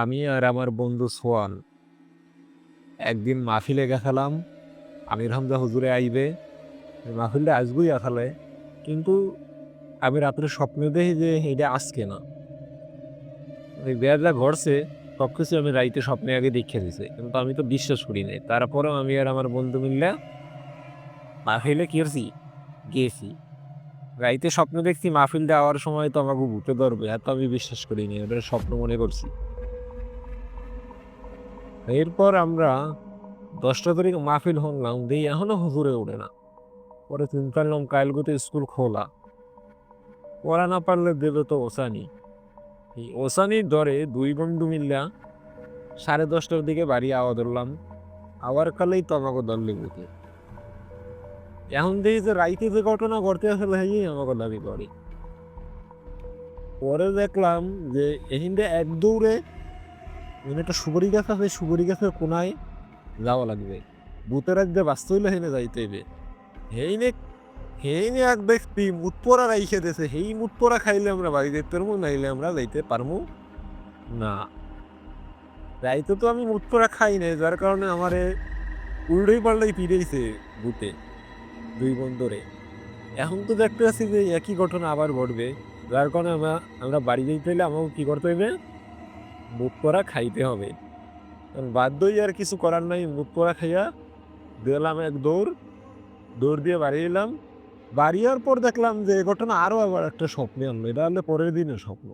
আমি আর আমার বন্ধু সোহান একদিন মাহফিলে গেছিলাম। আমির হামজা হুজুরে আইবে, মাহফিলটা আসবই আসালে, কিন্তু আমি রাত্রে স্বপ্নে দেখি যে এইটা আজকে না, ওই বেড়া ঘরছে সবকিছু আমি রাইতে স্বপ্নে আগে দেখে দিছে, কিন্তু আমি তো বিশ্বাস করি নাই। তারপরেও আমি আর আমার বন্ধু মিললে মাহফিলে কি করছি, গেছি। রাইতে স্বপ্ন দেখছি মাহফিল দেওয়ার সময় তো আমাকে ভূতে ধরবে, এত আমি বিশ্বাস করিনি, ওটা স্বপ্ন মনে করছি। এরপর আমরা 10টা তারিখ মাহফিল শুনলাম, দিয়ে এখনো হুজুরে ওঠে না। পরে চিন্তা করলাম কালকে স্কুল খোলা, পড়া না পারলে দেবে তো ওসানি। এই ওসানির দরে দুই বন্ধু মিললা 10:30টার দিকে বাড়ি আওয়া ধরলাম। আবার কালেই তো আমাকে দল বুঝে। এখন দেখি যে রাইতে যে ঘটনা ঘটতে আসলে আমাকে দাবি করে। পরে দেখলাম যে এখানটা এক দৌড়ে একটা সুপারি গাছ আছে, সুপারি গাছের কোনায় যাওয়া লাগবে। ভূতের এক যে বাস্তব হইলে হেনে যাইতে হবে। হেইনে হেইনে এক ব্যক্তি মুতপোড়া রাইখে দিয়েছে, হেই মুতপোড়া খাইলে আমরা বাড়ি যেতে পারবো, নাইলে আমরা যাইতে পারবো না। রাইতে তো আমি মুতপোড়া খাই নাই, যার কারণে আমারে উল্টোই পাল্টাই পিড়েছে ভূতে দুই বন্ধুরে। এখন তো দেখতে পাচ্ছি যে একই ঘটনা আবার ঘটবে, যার কারণে আমরা বাড়ি যেতে হলে আমাকে কি করতে হবে, মুতপোড়া খাইতে হবে। কারণ বাধ্যই আর কিছু করার নাই, মুতপোড়া খাইয়া দিলাম এক দৌড়। দৌড় দিয়ে বাড়ি এলাম। বাড়ি যাওয়ার পর দেখলাম যে ঘটনা আরো আবার একটা স্বপ্নে আনলো, এটা হলে পরের দিনের স্বপ্ন।